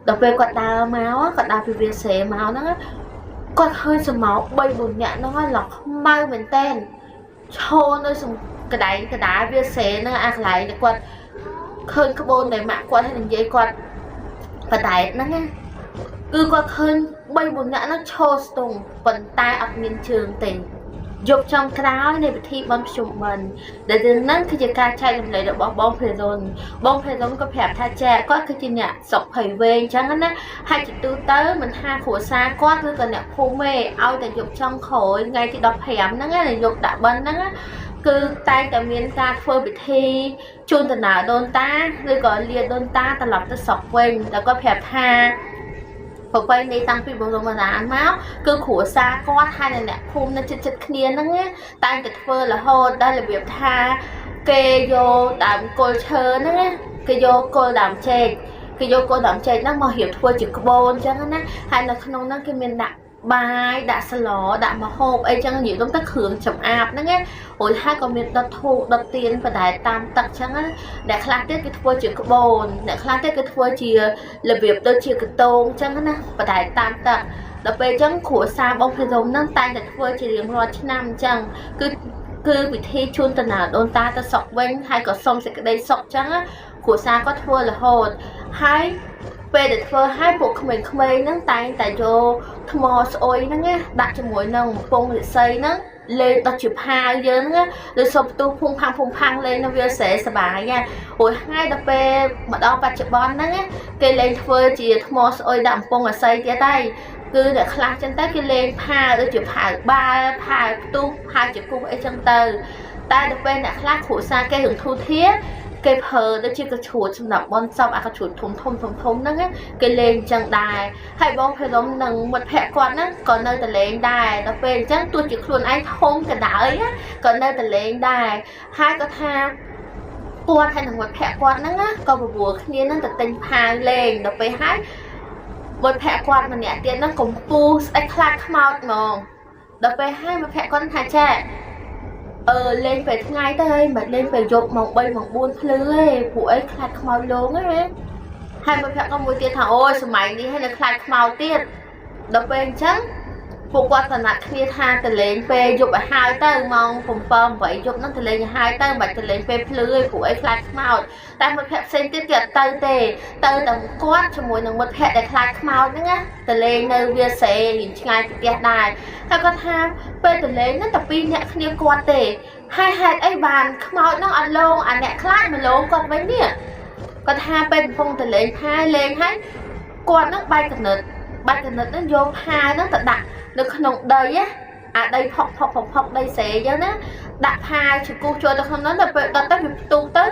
ដល់ពេលគាត់ដើរមកគាត់ដើរពីវាសេមកហ្នឹងគាត់ឃើញសមោ3 4 នាក់ហ្នឹងឡោះខ្មៅមែនតែនឈរនៅកណ្ដាលវាសេហ្នឹងអាកន្លែងគាត់ឃើញក្បូនដែលម៉ាក់គាត់ហើយនិយាយគាត់បដែតហ្នឹងណាគឺគាត់ឃើញ3 4 នាក់ហ្នឹងឈរស្ទង់ប៉ុន្តែអត់មានជើងទេយកចំក្រោយនៃពិធីបន់ភ្ជុំបិណ្ឌដែលហ្នឹងគឺជាការចែករំលែករបស់បងភេរុនក៏ប្រាប់ថាចាគាត់គឺជាអ្នកស្រុកភ័យវែងអញ្ចឹងណាហើយជាទូទៅមិនថាគ្រួសារគាត់ឬក៏អ្នកភូមិទេឲ្យតែយកចំក្រោយថ្ងៃទី15ហ្នឹងណាយកដាក់បិណ្ឌហ្នឹងគឺតែងតែមានការធ្វើពិធីជូនដំណើរដូនតាឬក៏លាដូនតាត្រឡប់ទៅស្រុកវិញแล้วก็ប្រាប់ថាប្រពៃណីតាំងពីបុរាណមកគឺគ្រួសារគាត់ហើយអ្នកភូមិនៅជិតគ្នាហ្នឹងតែងតែធ្វើរហូតដល់របៀបថាគេយកដើមគល់ឈើហ្នឹងគេយកគល់ដើមចេកហ្នឹងមករៀបធ្វើជាក្បូនអញ្ចឹងណាហើយនៅក្នុងហ្នឹងគេមានដាក់បាយដាក់ស្លដាក់ម្ហូបអីចឹងនិយាយទៅគ្រឿងចំអាបហ្នឹងរួចហើយក៏មានដុតធូបដុតទៀនបដែតតាមទឹកចឹងណាអ្នកខ្លះទៀតគេធ្វើជាក្បូនអ្នកខ្លះទៀតគេធ្វើជារបៀបដូចជាកតងចឹងណាបដែតតាមទឹកដល់ពេលចឹងគ្រួសារបងភេរុនហ្នឹងតែងតែធ្វើជារៀងរាល់ឆ្នាំចឹងគឺពិធីជូនដំណើរដូនតាទៅស្រុកវិញហើយក៏សុំសេចក្តីសុខចឹងគ្រួសារក៏ធ្វើរហូតហើយពេលដែលធ្វើឲ្យពួកក្មេងៗហ្នឹងតែងតែយកថ្មស្អុយហ្នឹងដាក់ជាមួយនឹងពងរិស័យហ្នឹងលេងដល់ជាផាវយើងហ្នឹងឬសុំផ្ទុះភុងផាំងលេងនៅវាស្រែសបាយរួចហើយដល់ពេលមកដល់បច្ចុប្បន្នហ្នឹងគេលេងធ្វើជាថ្មស្អុយដាក់ពងរិស័យទៀតហើយគឺអ្នកខ្លះចឹងទៅគេលេងផាវដូចជាផាវបាល់ផាវផ្ទុះផាវជាគូអីចឹងទៅតែដល់ពេលអ្នកខ្លះគ្រួសារគេរំធូធាគេភើដូចជាកឈួតសម្រាប់បនសពអាកឈួតធំហ្នឹងគេលេងអញ្ចឹងដែរហើយបងភេរុននិងមិត្តភ័ក្តិគាត់ហ្នឹងក៏នៅតែលេងដែរដល់ពេលអញ្ចឹងទោះជាខ្លួនឯងធំក៏ដោយក៏នៅតែលេងដែរហើយក៏ថាគាត់ហើយនឹងមិត្តភ័ក្តិគាត់ហ្នឹងក៏បបួលគ្នាហ្នឹងទៅទិញផាវលេងដល់ពេលហើយមិត្តភ័ក្តិគាត់ម្នាក់ទៀតហ្នឹងកំពុះស្អិចខ្លាចខ្មោចហ្មងដល់ពេលហើយមិត្តភ័ក្តិគាត់ថាចាលេងពេលថ្ងៃទៅហើយមិនលេងពេលយប់ម៉ោង3ម៉ោង4ភ្លឺទេព្រោះអីខ្លាចខ្មោចលងហ្នឹងហើយមិត្តភ័ក្តិក៏មួយទៀតថាអូយសម័យនេះហើយនៅខ្លាចខ្មោចទៀតដល់ពេលអញ្ចឹងពួកគាត់តំណាក់គ្នាថាទៅលេងពេលយប់ឲ្យហើយទៅម៉ោង7 8យប់ហ្នឹងទៅលេងឲ្យហើយទៅមិនទៅលេងពេលភ្លឺទេព្រោះអីខ្លាចខ្មោចតែមិត្តភ័ក្តិផ្សេងទៀតគេអត់ទៅទេទៅតែគាត់ជាមួយនឹងមិត្តភ័ក្តិដែលខ្លាចខ្មោចហ្នឹងទៅលេងនៅវាសេរៀងឆ្ងាយពីផ្ទះដែរហើយគាត់ថាពេលទៅលេងហ្នឹងតែ2នាក់គ្នាគាត់ទេហើយហេតុអីបានខ្មោចហ្នឹងអត់លងអាអ្នកខ្លាចមកលងគាត់វិញនេះគាត់ថាពេលកំពុងទៅលេងផាលេងហើយគាត់ហ្នឹងបែកកណិតហ្នឹងយកផាហ្នឹងទៅដាក់នៅក្នុងដីអាដីផុកដីសេអញ្ចឹងណាដាក់ផាជង្គូសចូលទៅក្នុងនោះដល់ពេលដល់ទៅវាផ្ទុះទៅ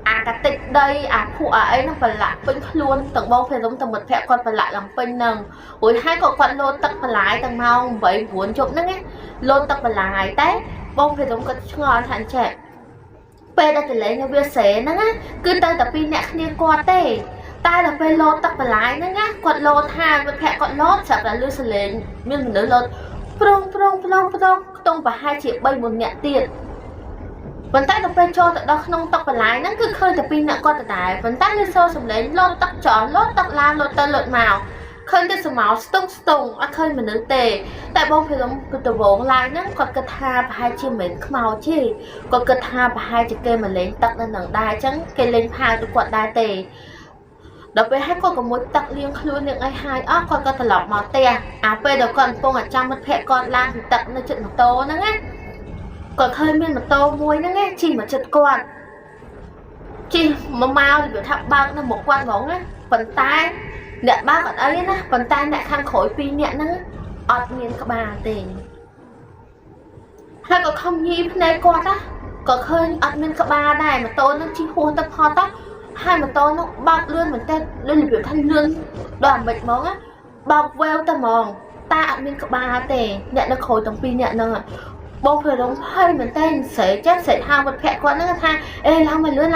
អាកាតិចដីអាភក់អាអីហ្នឹងប្រឡាក់ពេញខ្លួនទាំងបងភេរុនទាំងមិត្តភ័ក្តិគាត់ប្រឡាក់ឡើងពេញហ្នឹងរួចហើយក៏គាត់លោតទឹកបន្លាយទាំងម៉ោង8 9យប់ហ្នឹងលោតទឹកបន្លាយតែបងភេរុនគាត់ឆ្ងល់ថាចេះពេលដែលទៅលេងនៅវាសេហ្នឹងគឺទៅតែ2នាក់គ្នាគាត់ទេតែដល់ពេលលោតទឹកបន្លាយហ្នឹងគាត់លោតថាមិត្តភ័ក្តិគាត់លោតស្រាប់តែលឺសលេងមានមនុស្សលោតប្រងខ្ទង់ប្រហែលជា3 4នាក់ទៀតប៉ុន្តែដល់ពេលចូលទៅដល់ក្នុងទឹកបន្លាយហ្នឹងគឺឃើញតែ2នាក់គាត់ដដែលប៉ុន្តែលឺសូរសំឡេងលោតទឹកចោលលោតទឹកឡើងលោតទៅលោតមកឃើញតែសមោស្ទង់អត់ឃើញមនុស្សទេតែបងភេរុនគឺទៅវងឡើងហ្នឹងគាត់គិតថាប្រហែលជាមិនខ្មោចទេគាត់គិតថាប្រហែលជាគេមកលេងទឹកនៅនឹងដែរអញ្ចឹងគេលេងផាវទៅគាត់ដែរទេដល់ពេលហើយគាត់ក៏មួយទឹកលាងខ្លួនលាងអីហើយអស់គាត់ក៏ត្រឡប់មកផ្ទះអាពេលដែលគាត់កំពុងចាំមិត្តភ័ក្តិគាត់ឡើងពីទឹកនៅជិតម៉ូតូហ្នឹងគាត់ឃើញមានម៉ូតូមួយហ្នឹងជិះមកជិតគាត់ជិះមករបៀបថាបើកនៅមុខគាត់ហ្មងប៉ុន្តែអ្នកបើកអត់អីណាប៉ុន្តែអ្នកខាងក្រោយ2នាក់ហ្នឹងអត់មានក្បាលទេហើយក៏ខំញីភ្នែកគាត់ក៏ឃើញអត់មានក្បាលដែរម៉ូតូហ្នឹងជិះហួសទៅផុតហើយម៉ូតូនោះបើកលឿនមែនតើលឿនរបៀបថាលឿនដល់អាមេចហ្មងបើកវែវទៅហ្មងតែអត់មានក្បាលទេអ្នកនៅក្រោយទាំង2នាក់ហ្នឹងបងភេរុនភ័យមែនតើស្រែកហៅមិត្តភ័ក្តិគាត់ហ្នឹងថាអេឡើងមកលឿន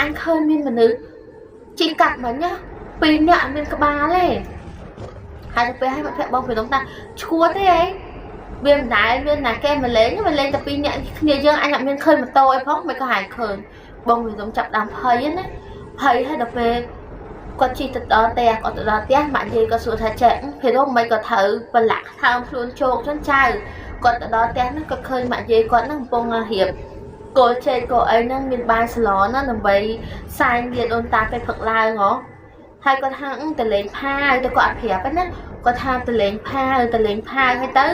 អញឃើញមានមនុស្សជីកាត់មិញ2នាក់អត់មានក្បាលទេហើយទៅពេលឲ្យមិត្តភ័ក្តិបងភេរុនថាឈួតទេអីវាមិនដែលមានណាគេមកលេងតែ2នាក់គ្នាយើងអញអត់មានឃើញម៉ូតូអីផងមិនក៏ហាយឃើញបងភេរុនចាប់ដើមភ័យណាភ័យហើយដល់ពេល គាត់ជីទៅដល់ផ្ទះគាត់ទៅដល់ផ្ទះម៉ាក់យាយក៏សួរថាចេះពីរំមិនក៏ត្រូវប្រឡាក់ថើមខ្លួនជោគចឹងចៅគាត់ទៅដល់ផ្ទះហ្នឹងក៏ឃើញម៉ាក់យាយគាត់ហ្នឹងកំពុងរៀបគល់ចេកគល់អីហ្នឹងមានបាយស្លណាដើម្បីសែងលាដូនតាពេលព្រឹកឡើងហ៎ហើយគាត់ថាទៅលេងផាវទៅគាត់អត់ប្រាប់ណាគាត់ថាទៅលេងផាវហើយទៅ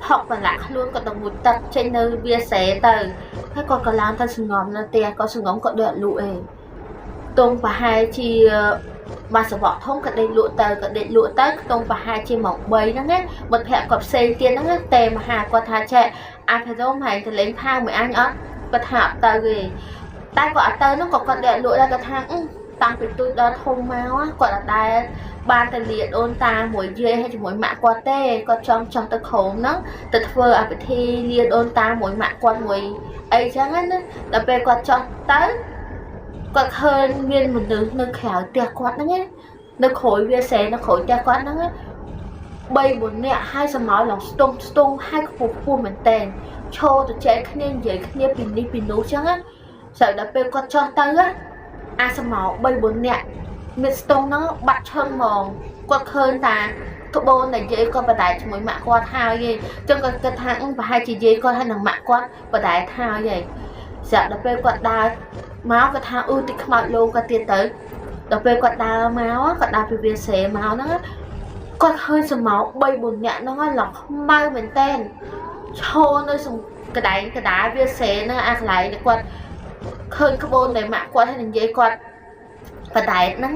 ផុកប្រឡាក់ខ្លួនគាត់ទៅងូតទឹកចេញនៅវាសេទៅហើយគាត់ក៏ឡើងទៅសងំនៅផ្ទះគាត់សងំគាត់ដូចអត់លក់ឯងទងប្រហែលជាបាទសវៈធំក៏ដេកលក់ទៅខ្ទង់ប្រហែលជាម៉ោង3ហ្នឹងណាមិត្តភក្តិគាត់ផ្សេងទៀតហ្នឹងតែមហាគាត់ថាចេះអាភិរមហែងទៅលេងផាវមួយអញអត់គាត់ថាអត់ទៅទេតែគាត់អត់ទៅហ្នឹងក៏គាត់ដេកលក់ដែរគាត់ថាតាំងពីទូចដល់ធំមកគាត់អត់ដែរបានទៅលាដូនតាមួយយាយហើយជាមួយម៉ាក់គាត់ទេគាត់ចង់ចោះទៅក្រុមហ្នឹងទៅធ្វើអាពិធីលាដូនតាមួយម៉ាក់គាត់មួយអីចឹងណាដល់ពេលគាត់ចោះទៅគាត់ឃើញមានមនុស្សនៅក្រៅផ្ទះគាត់ហ្នឹងនៅក្រោយវាសេនៅក្រោយផ្ទះគាត់ហ្នឹង3-4នាក់ហើយសមោលឡើងស្ទង់ហើយខ្ពស់មែនតើឈរទៅចែកគ្នានិយាយគ្នាពីនេះពីនោះចឹងណាស្រាប់ដល់ពេលគាត់ចោះទៅអាសមោល3-4នាក់មានស្ទង់ហ្នឹងបាត់ឈឹងហ្មងគាត់ឃើញតាក្បូនតែយាយគាត់បដែកជាមួយម៉ាក់គាត់ហើយឯងចឹងគាត់គិតថាប្រហែលជាយាយគាត់ហើយនឹងម៉ាក់គាត់បដែកហើយឯងស្រាប់ដល់ពេលគាត់ដើរមកគាត់ថាទីខ្មោចលោកគាត់ទៀតទៅដល់ពេលគាត់ដើរមកគាត់ដើរពីវាសេមកហ្នឹងគាត់ឃើញសមោល3-4នាក់ហ្នឹងឡើងខ្មៅមែនតើឈរនៅកណ្ដាលវាសេហ្នឹងអាកន្លែងគាត់ឃើញក្បូនតែម៉ាក់គាត់ហើយនឹងយាយគាត់បដែកហ្នឹង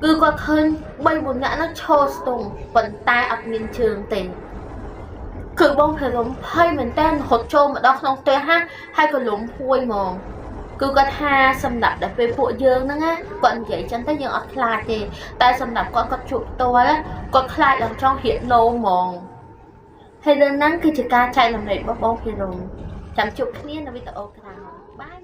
គឺគាត់ឃើញ3-4នាក់ហ្នឹងឈរស្ទង់ប៉ុន្តែអត់មានជើងទេគឺបងភរមភ័យមែនតើរត់ចូលមកដល់ក្នុងផ្ទះហើយក៏លំភួយហ្មងគឺគាត់ថាសម្រាប់តែពេលពួកយើងហ្នឹងគាត់និយាយចឹងទៅយើងអត់ខ្លាចទេតែសម្រាប់គាត់ជួបផ្ទាល់គាត់ខ្លាចឡើងចង់រៀកនោមហ្មងហើយរឿងហ្នឹងគឺជាការចែករំលែករបស់បងភរមចាំជួបគ្នានៅវីដេអូក្រោយបាយ